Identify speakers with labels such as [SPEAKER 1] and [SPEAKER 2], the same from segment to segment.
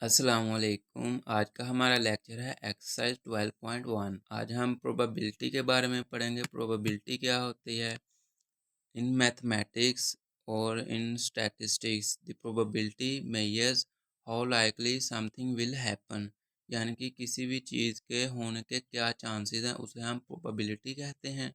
[SPEAKER 1] अस्सलामुअलैकुम। आज का हमारा लेक्चर है एक्सरसाइज 12.1। आज हम प्रोबेबिलिटी के बारे में पढ़ेंगे। प्रोबेबिलिटी क्या होती है इन मैथमेटिक्स और इन statistics. The probability measures how likely something will happen, यानी कि किसी भी चीज़ के होने के क्या चांसेस हैं, उसे हम प्रोबेबिलिटी कहते हैं।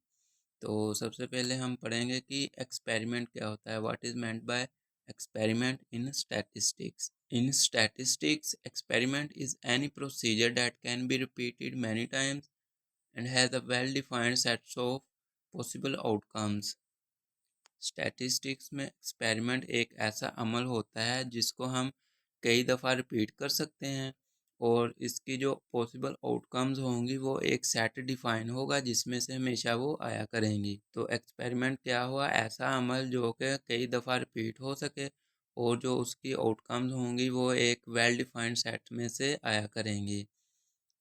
[SPEAKER 1] तो सबसे पहले हम पढ़ेंगे कि एक्सपेरिमेंट क्या होता है। What is meant by experiment in statistics. In statistics, experiment is any procedure that can be repeated many times and has a well-defined set of possible outcomes. Statistics में एक्सपेरिमेंट एक ऐसा अमल होता है जिसको हम कई दफ़ा रिपीट कर सकते हैं और इसकी जो पॉसिबल आउटकम्स होंगी वो एक सेट डिफाइन होगा जिसमें से हमेशा वो आया करेंगी। तो एक्सपेरिमेंट क्या हुआ, ऐसा अमल जो कि कई दफ़ा रिपीट हो सके और जो उसकी आउटकम्स होंगी वो एक वेल डिफाइंड सेट में से आया करेंगी।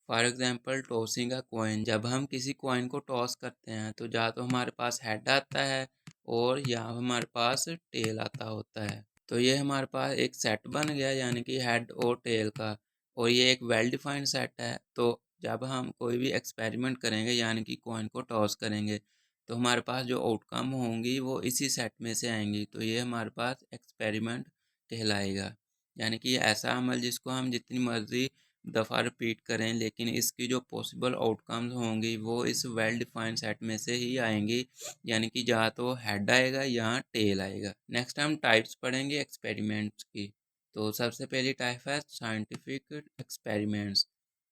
[SPEAKER 1] For example tossing a coin. जब हम किसी कॉइन को टॉस करते हैं तो या तो हमारे पास हेड आता है और या हमारे पास टेल आता होता है। तो ये हमारे पास एक सेट बन गया, यानी कि हेड और टेल का, और ये एक वेल डिफाइंड सेट है। तो जब हम कोई भी एक्सपेरिमेंट करेंगे यानी कि कॉइन को टॉस करेंगे तो हमारे पास जो आउटकम होंगी वो इसी सेट में से आएंगी। तो ये हमारे पास एक्सपेरिमेंट कहलाएगा, यानी कि ऐसा अमल जिसको हम जितनी मर्जी दफ़ा रिपीट करें लेकिन इसकी जो पॉसिबल आउटकम्स होंगी वो इस वेल डिफाइंड सेट में से ही आएंगी, यानी कि या तो हेड आएगा या टेल आएगा। नेक्स्ट हम टाइप्स पढ़ेंगे एक्सपेरिमेंट्स की। तो सबसे पहली टाइप है scientific experiments.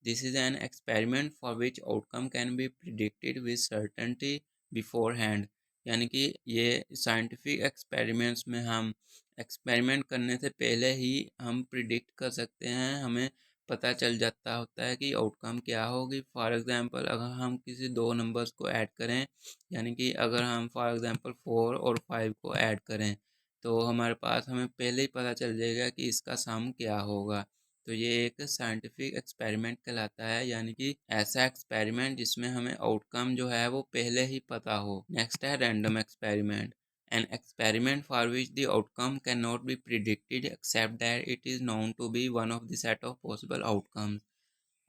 [SPEAKER 1] This is an experiment for which outcome can be predicted with certainty before hand, यानी कि ये साइंटिफिक एक्सपेरिमेंट्स में हम एक्सपेरिमेंट करने से पहले ही हम प्रिडिक्ट कर सकते हैं, हमें पता चल जाता होता है कि आउटकम क्या होगी। फॉर एग्जांपल अगर हम किसी दो नंबर्स को ऐड करें, यानी कि अगर हम फॉर एग्जांपल 4 और 5 को ऐड करें तो हमारे पास हमें पहले ही पता चल जाएगा कि इसका सम क्या होगा। तो ये एक साइंटिफिक एक्सपेरिमेंट कहलाता है, यानी कि ऐसा एक्सपेरिमेंट जिसमें हमें आउटकम जो है वो पहले ही पता हो। नेक्स्ट है random experiment. An experiment for which the outcome cannot be predicted except that it is known to be one of the set of possible outcomes.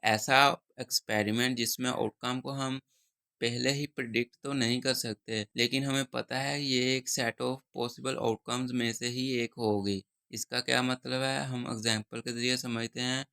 [SPEAKER 1] ऐसा एक्सपेरिमेंट जिसमें आउटकम को हम पहले ही प्रिडिक्ट तो नहीं कर सकते लेकिन हमें पता है ये एक सेट ऑफ पॉसिबल आउटकम्स में से ही एक होगी। इसका क्या मतलब है, हम एग्जांपल के जरिए समझते हैं।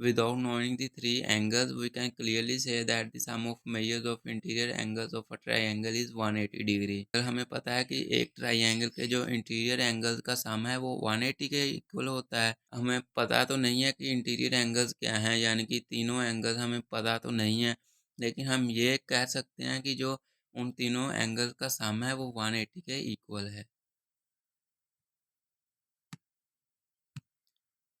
[SPEAKER 1] Without knowing the three angles we can clearly see that the sum of measures of interior angles of a triangle is 180 degree. अगर हमें पता है कि एक ट्रायंगल के जो इंटीरियर एंगल्स का सम है वो 180 के इक्वल होता है, हमें पता तो नहीं है कि इंटीरियर एंगल्स क्या हैं, यानी कि तीनों एंगल्स हमें पता तो नहीं है, लेकिन हम ये कह सकते हैं कि जो उन तीनों एंगल्स का सम है वो 180 के इक्वल है।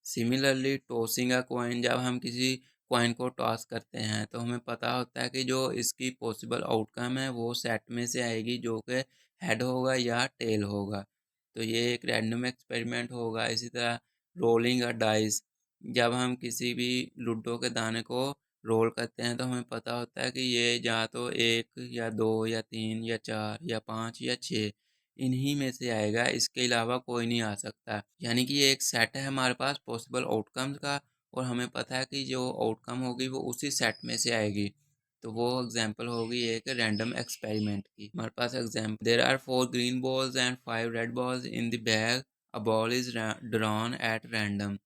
[SPEAKER 1] Similarly tossing a coin. जब हम किसी कॉइन को टॉस करते हैं तो हमें पता होता है कि जो इसकी पॉसिबल आउटकम है वो सेट में से आएगी जो कि हेड होगा या टेल होगा। तो ये एक रैंडम एक्सपेरिमेंट होगा। इसी तरह रोलिंग अ डाइस। जब हम किसी भी लूडो के दाने को रोल करते हैं तो हमें पता होता है कि ये या तो एक या दो या तीन या चार या पाँच या छः इन्हीं में से आएगा, इसके अलावा कोई नहीं आ सकता। यानी कि ये एक सेट है हमारे पास पॉसिबल आउटकम्स का और हमें पता है कि जो आउटकम होगी वो उसी सेट में से आएगी। तो वो एग्जांपल होगी एक रैंडम एक्सपेरिमेंट की। हमारे पास example, there are 4 green balls and 5 red balls in the bag, a ball is drawn at random.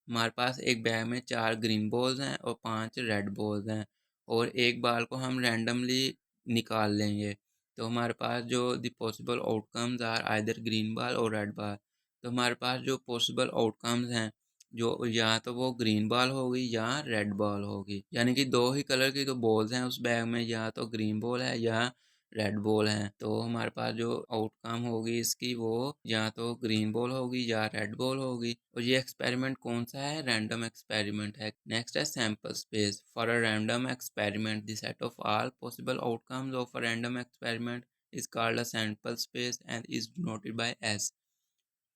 [SPEAKER 1] हमारे पास एक बैग में 4 ग्रीन बॉल्स हैं और 5 रेड बॉल्स हैं और एक बाल को हम रैंडमली निकाल लेंगे। तो हमारे पास जो the possible outcomes are either green ball और रेड बाल। तो हमारे पास जो पॉसिबल आउटकम्स हैं जो या तो वो ग्रीन बॉल होगी या रेड बॉल होगी, यानी कि दो ही कलर की तो बॉल्स हैं उस बैग में, या तो ग्रीन बॉल है या रेड बॉल है। तो हमारे पास जो आउटकम होगी इसकी वो या तो ग्रीन बॉल होगी या रेड बॉल होगी। और ये एक्सपेरिमेंट कौन सा है, रैंडम एक्सपेरिमेंट है। नेक्स्ट है sample space. For a random experiment the set of all possible outcomes of a random experiment is called a sample space and is denoted by S.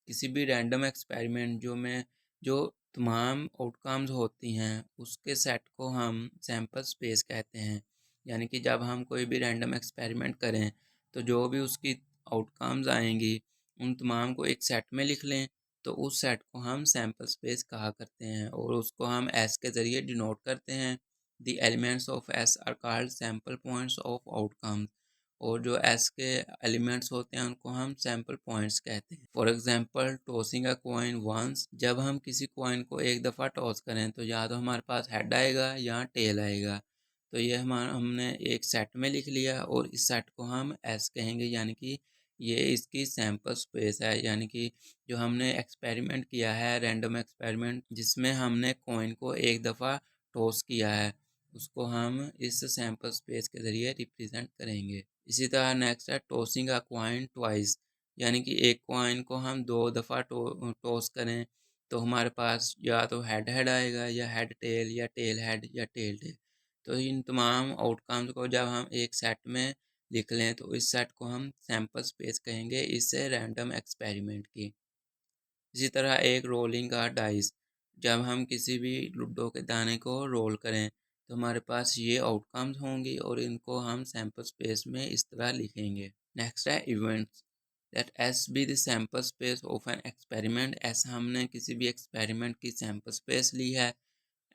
[SPEAKER 1] किसी भी रैंडम एक्सपेरिमेंट जो तमाम outcomes होती हैं उसके set को हम सैंपल स्पेस कहते हैं। यानी कि जब हम कोई भी रैंडम एक्सपेरिमेंट करें तो जो भी उसकी आउटकम्स आएंगी उन तमाम को एक सेट में लिख लें तो उस सेट को हम सैम्पल स्पेस कहा करते हैं और उसको हम एस के ज़रिए डिनोट करते हैं। The elements of S R called sample points of outcomes. और जो एस के एलिमेंट्स होते हैं उनको हम सैम्पल पॉइंट्स कहते हैं। For example tossing a coin once, जब हम किसी कॉइन को एक दफ़ा टॉस करें तो या तो हमारे पास हेड आएगा या टेल आएगा। तो ये हमने एक सेट में लिख लिया और इस सेट को हम एस कहेंगे, यानी कि ये इसकी सैम्पल स्पेस है। यानी कि जो हमने एक्सपेरिमेंट किया है, रैंडम एक्सपेरिमेंट जिसमें हमने कॉइन को एक दफ़ा टॉस किया है, उसको हम इस सैम्पल स्पेस के ज़रिए रिप्रेजेंट करेंगे। इसी तरह नेक्स्ट है टॉसिंग अ कॉइन ट्वाइस, यानी कि एक कॉइन को हम दो दफ़ा टॉस करें तो हमारे पास या तो हेड हेड आएगा या हेड टेल या टेल हेड या टेल टेल। तो इन तमाम आउटकम्स को जब हम एक सेट में लिख लें तो इस सेट को हम सैम्पल स्पेस कहेंगे इस रैंडम एक्सपेरिमेंट की। इसी तरह एक रोलिंग का डाइस, जब हम किसी भी लूडो के दाने को रोल करें तो हमारे पास ये आउटकम्स होंगी और इनको हम सैम्पल स्पेस में इस तरह लिखेंगे। नेक्स्ट है events, that S be the sample space of an experiment. ऐसा हमने किसी भी एक्सपेरिमेंट की सैम्पल स्पेस ली है।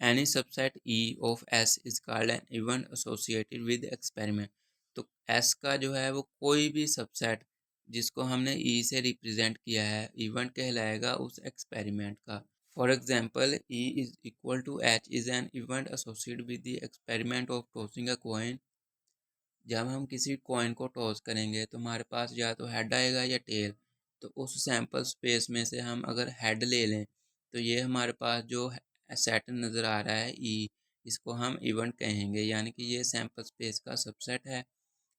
[SPEAKER 1] Any subset E of S is called an event associated with experiment. तो एस का जो है वो कोई भी सबसेट जिसको हमने ई से रिप्रेजेंट किया है, इवेंट कहलाएगा उस एक्सपेरिमेंट का। For example E is equal to H is an event associated with the experiment of tossing a coin. जब हम किसी कॉइन को टॉस करेंगे तो हमारे पास या तो हेड आएगा या टेल। तो उस सैम्पल स्पेस में से हम अगर हेड ले लें तो ये हमारे पास जो सेट नज़र आ रहा है ई, इसको हम इवेंट कहेंगे, यानी कि ये सैम्पल स्पेस का सबसेट है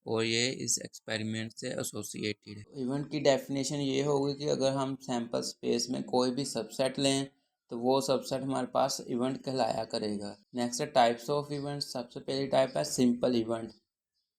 [SPEAKER 1] और ये इस एक्सपेरिमेंट से एसोसिएटेड है। इवेंट की डेफिनेशन ये होगी कि अगर हम सैम्पल स्पेस में कोई भी सबसेट लें तो वो सबसेट हमारे पास इवेंट कहलाया करेगा। नेक्स्ट है टाइप्स ऑफ इवेंट। सबसे पहली टाइप है simple event,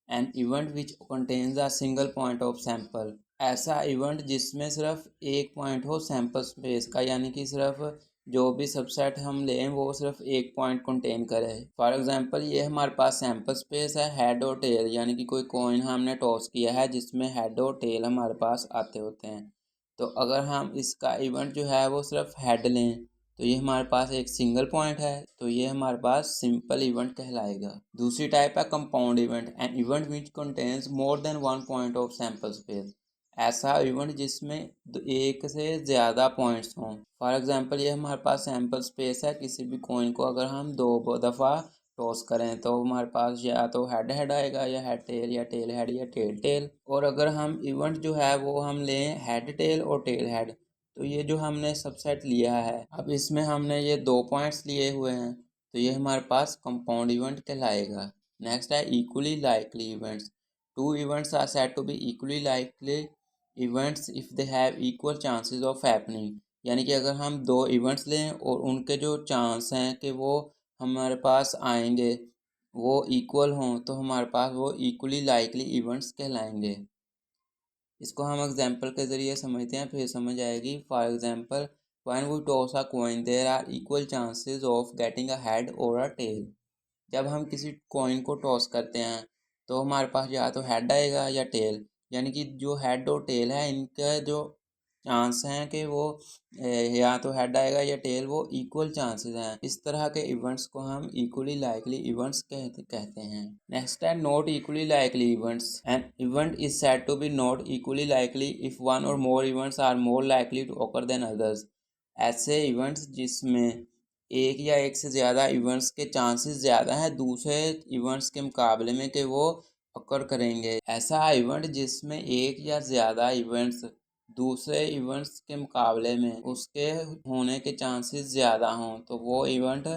[SPEAKER 1] an event which contains a single point of sample. ऐसा इवेंट जिसमें सिर्फ एक पॉइंट हो सैंपल स्पेस का, यानी कि सिर्फ जो भी सबसेट हम लें वो सिर्फ एक पॉइंट कंटेन करे। फॉर एग्जांपल ये हमारे पास सैंपल स्पेस है हेड और टेल, यानी कि कोई कॉइन हमने टॉस किया है जिसमें हेड और टेल हमारे पास आते होते हैं। तो अगर हम इसका इवेंट जो है वो सिर्फ हेड लें तो ये हमारे पास एक सिंगल पॉइंट है, तो ये हमारे पास सिंपल इवेंट कहलाएगा। दूसरी टाइप है compound event, an event which contains more than one point of sample space. ऐसा इवेंट जिसमें एक से ज़्यादा पॉइंट्स हों। फॉर एग्जांपल ये हमारे पास सैंपल स्पेस है, किसी भी कॉइन को अगर हम दो दफ़ा टॉस करें तो हमारे पास या तो हेड हेड आएगा या हेड टेल या टेल हेड या टेल टेल। और अगर हम इवेंट जो है वो हम लें हेड टेल और टेल हेड, तो ये जो हमने सबसेट लिया है अब इसमें हमने ये दो पॉइंट्स लिए हुए हैं तो ये हमारे पास कंपाउंड इवेंट कहलाएगा। नेक्स्ट है equally likely events. Two events are said to be equally likely events if they have equal chances of happening. यानी कि अगर हम दो इवेंट्स लें और उनके जो चांस हैं कि वो हमारे पास आएंगे वो इक्वल हों तो हमारे पास वो इक्वली लाइकली इवेंट्स कहलाएंगे। इसको हम एग्जाम्पल के ज़रिए समझते हैं फिर समझ आएगी। For example when we toss a coin there are equal chances of getting a head और अ टेल। जब हम किसी कॉइन को टॉस करते हैं तो हमारे पास या तो हेड आएगा या टेल, यानी कि जो हेड और टेल है इनका जो चांस हैं कि वो या तो हेड आएगा या टेल, वो इक्वल चांसेस हैं। इस तरह के इवेंट्स को हम इक्वली लाइकली इवेंट्स कहते हैं। नेक्स्ट है not equally likely events. An event is said to be not equally likely if one or more events are more likely to occur than others. ऐसे इवेंट्स जिसमें एक या एक से ज़्यादा इवेंट्स के चांसेस ज़्यादा हैं दूसरे इवेंट्स के मुकाबले में कि वो अकर करेंगे। ऐसा इवेंट जिसमें एक या ज़्यादा इवेंट्स दूसरे इवेंट्स के मुकाबले में उसके होने के चांसेस ज़्यादा हों तो वो event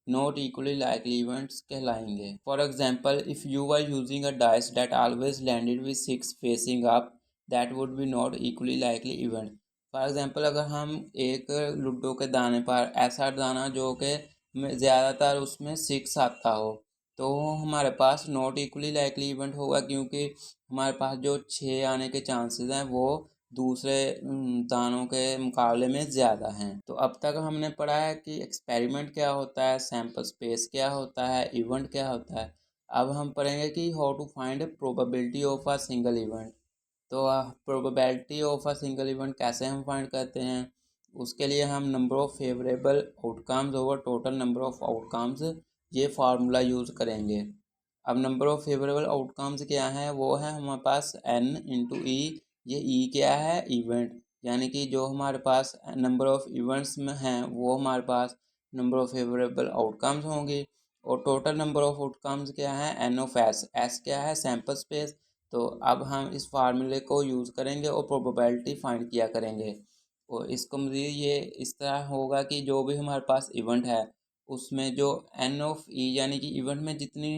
[SPEAKER 1] not equally likely events कहलाएंगे। For example if you are using a dice that always landed with six facing up, that would be not equally likely event. For example अगर हम एक लूडो के दाने पर ऐसा दाना जो कि ज़्यादातर उसमें सिक्स आता हो तो हमारे पास नॉट इक्वली लाइकली इवेंट होगा, क्योंकि हमारे पास जो छः आने के चांसेस हैं वो दूसरे दानों के मुकाबले में ज़्यादा हैं। तो अब तक हमने पढ़ा है कि एक्सपेरिमेंट क्या होता है, सैम्पल स्पेस क्या होता है, इवेंट क्या होता है। अब हम पढ़ेंगे कि how to find probability of a single event. तो probability of a single event कैसे हम फाइंड करते हैं उसके लिए हम number of favourable outcomes over total number of outcomes ये फार्मूला यूज़ करेंगे। अब नंबर ऑफ फेवरेबल आउटकम्स क्या है, वो है हमारे पास n इंटू ई। ये ई क्या है, इवेंट, यानी कि जो हमारे पास नंबर ऑफ इवेंट्स में हैं वो हमारे पास नंबर ऑफ फेवरेबल आउटकम्स होंगे। और टोटल नंबर ऑफ आउटकम्स क्या है, एन ऑफ एस। एस क्या है, सैम्पल स्पेस। तो अब हम इस फार्मूले को यूज़ करेंगे और प्रोबेबिलिटी फाइंड किया करेंगे। और इसको मुझे ये इस तरह होगा कि जो भी हमारे पास इवेंट है उसमें जो एन ऑफ ई यानी कि इवेंट में जितनी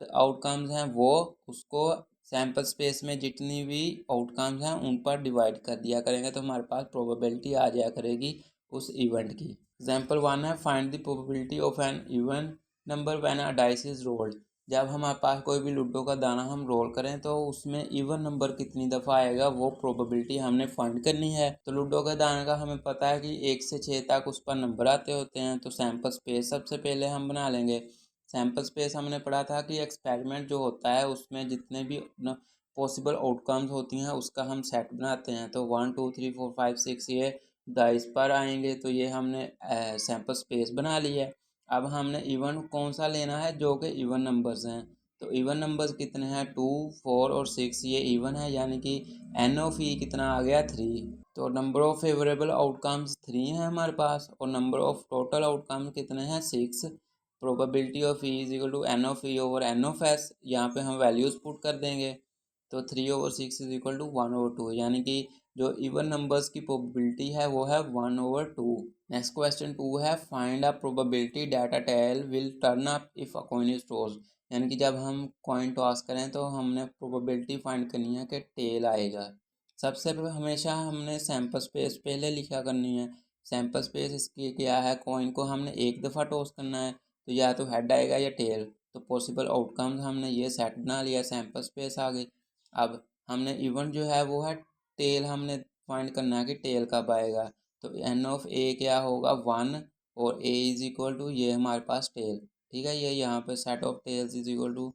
[SPEAKER 1] आउटकम्स हैं वो उसको सैम्पल स्पेस में जितनी भी आउटकम्स हैं उन पर डिवाइड कर दिया करेंगे, तो हमारे पास प्रोबेबिलिटी आ जाया करेगी उस इवेंट की। एग्जाम्पल 1 है, find the probability of an even number when a dice is rolled. जब हमारे पास कोई भी लूडो का दाना हम रोल करें तो उसमें इवन नंबर कितनी दफ़ा आएगा वो प्रोबेबिलिटी हमने फाइंड करनी है। तो लूडो का दाने का हमें पता है कि 1 से 6 तक उस पर नंबर आते होते हैं। तो सैम्पल स्पेस सबसे पहले हम बना लेंगे। सैम्पल स्पेस हमने पढ़ा था कि एक्सपेरिमेंट जो होता है उसमें जितने भी पॉसिबल आउटकम्स होती हैं उसका हम सेट बनाते हैं। तो 1 2 3 4 5 6 ये डाइस पर आएंगे, तो ये हमने सैम्पल स्पेस बना लिया है। अब हमने इवन कौन सा लेना है, जो कि इवन नंबर्स हैं। तो इवन नंबर्स कितने हैं, 2 4 और 6 ये इवन है, यानी कि एन ऑफ ई कितना आ गया, 3। तो नंबर ऑफ फेवरेबल आउटकम्स 3 है हमारे पास और नंबर ऑफ टोटल आउटकम कितने हैं, 6। Probability of E is equal to n of E over n of S. यहाँ पे हम वैल्यूज पुट कर देंगे। तो 3/6 इज इक्वल टू 1/2, यानी कि जो इवन नंबर्स की प्रोबेबिलिटी है वो है 1/2। नेक्स्ट क्वेश्चन 2 है, find a probability that a tail will turn up if a coin is tossed. यानी कि जब हम कॉइन टॉस करें तो हमने प्रोबेबिलिटी फाइंड करनी है कि टेल आएगा। सबसे पहले हमेशा हमने सैम्पल स्पेस पहले लिखा करनी है। सैम्पल स्पेस इसकी क्या है, कॉइन को हमने एक दफ़ा टॉस करना है तो या तो हेड आएगा या टेल। तो पॉसिबल आउटकम्स हमने ये सेट बना लिया, सैम्पल स्पेस आ गई। अब हमने इवेंट जो है वो है टेल, हमने फाइंड करना है कि टेल कब आएगा। तो एन ऑफ ए क्या होगा, 1 और ए इज इक्वल टू ये हमारे पास टेल। ठीक है, ये यहाँ पे set of tails is equal to,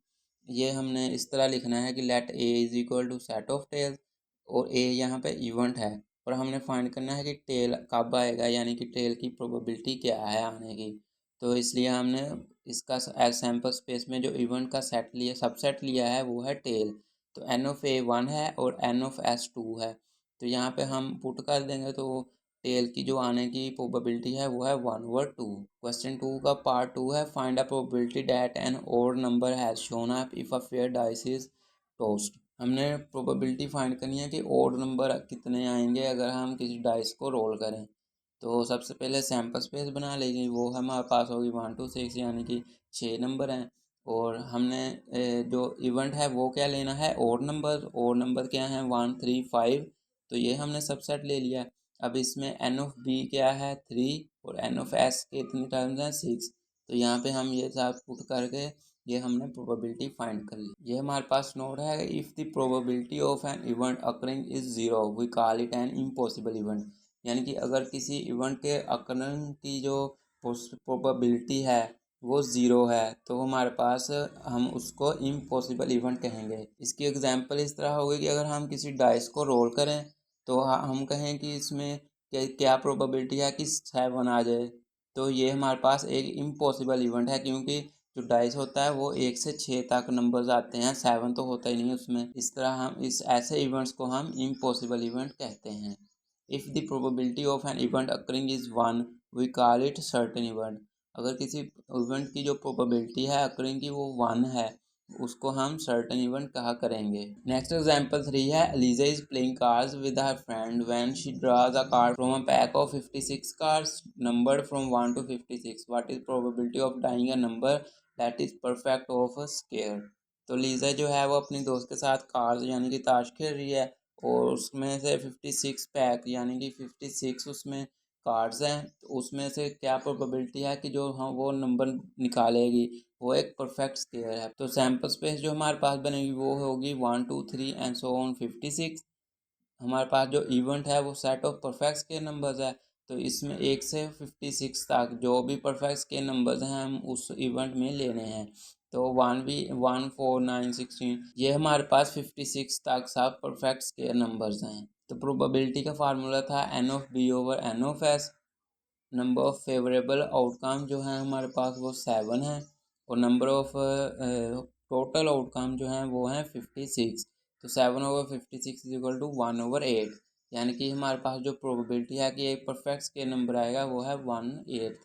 [SPEAKER 1] ये हमने इस तरह लिखना है कि let a is equal to set of tails और ए यहाँ पे इवेंट है। और हमने फाइंड करना है कि टेल कब आएगा, यानी कि टेल की प्रोबेबिलिटी क्या है आने की। तो इसलिए हमने इसका सैम्पल स्पेस में जो इवेंट का सेट लिया, सबसेट लिया है वो है टेल। तो एन ऑफ ए 1 है और एन ऑफ एस 2 है। तो यहाँ पे हम पुट कर देंगे तो टेल की जो आने की प्रोबेबिलिटी है वो है 1/2। क्वेश्चन 2 का पार्ट 2 है, find a probability that an odd number has shown up if a fair dice is tossed. हमने प्रोबेबिलिटी फाइंड करनी है कि ओड नंबर कितने आएंगे अगर हम किसी डाइस को रोल करें। तो सबसे पहले सैम्पल स्पेस बना लेंगे, वो हमारे पास होगी 1 2 6, यानी कि 6 नंबर हैं। और हमने जो इवेंट है वो क्या लेना है, ओड नंबर। ओड नंबर क्या है, 1 3 5। तो ये हमने सबसेट ले लिया। अब इसमें एन ऑफ बी क्या है, 3 और एन ऑफ एस के इतने टर्म्स हैं, 6। तो यहाँ पे हम ये सब पुट करके ये हमने प्रोबेबिलिटी फाइंड कर ली। ये हमारे पास नोट है, if the probability of an event occurring is 0 we call it an impossible event. यानी कि अगर किसी इवेंट के अकरन की जो प्रोबेबिलिटी है वो ज़ीरो है तो हमारे पास हम उसको इम्पॉसिबल इवेंट कहेंगे। इसकी एग्जांपल इस तरह होगी कि अगर हम किसी डाइस को रोल करें तो हम कहें कि इसमें क्या प्रोबेबिलिटी है कि 7 आ जाए, तो ये हमारे पास एक इम्पॉसिबल इवेंट है, क्योंकि जो डाइस होता है वो 1 से 6 तक नंबर्स आते हैं, 7 तो होता ही नहीं उसमें। इस तरह हम इस ऐसे इवेंट्स को हम इम्पॉसिबल इवेंट कहते हैं। If the probability of an event occurring is 1 we call it certain event. अगर किसी इवेंट की जो प्रोबेबिलिटी है अकरिंग की वो 1 है उसको हम सर्टेन इवेंट कहा करेंगे। नेक्स्ट एग्जांपल 3 है, Eliza is playing cards with her friend when she draws a card from a pack of 56 cards numbered from 1 to 56। What is probability of dying a number that is perfect of a square. तो Liza जो है वो अपनी दोस्त के साथ cards यानी कि ताश खेल रही है और उसमें से 56 पैक यानी कि 56 उसमें कार्ड्स हैं, तो उसमें से क्या प्रोबेबिलिटी है कि जो हम वो नंबर निकालेगी वो एक परफेक्ट स्क्वायर है। तो सैम्पल स्पेस जो हमारे पास बनेगी वो होगी 1 2 3 एंड सो ऑन 56। हमारे पास जो इवेंट है वो set of perfect square numbers है। तो इसमें 1 से 56 तक जो भी परफेक्ट स्क्वायर नंबर्स हैं हम उस इवेंट में लेने हैं। तो 1 4 9 16 ये हमारे पास 56 तक सब परफेक्ट स्क्वायर नंबर्स हैं। तो प्रोबेबिलिटी का फार्मूला था n of B over n of S. Number of favourable outcome जो है हमारे पास वो 7 है, और नंबर ऑफ टोटल आउटकम जो है वो है 56। तो 7/56 इज इक्वल टू 1/8, यानी कि हमारे पास जो प्रोबेबिलिटी है कि एक परफेक्ट स्केल नंबर आएगा वो है 1/8।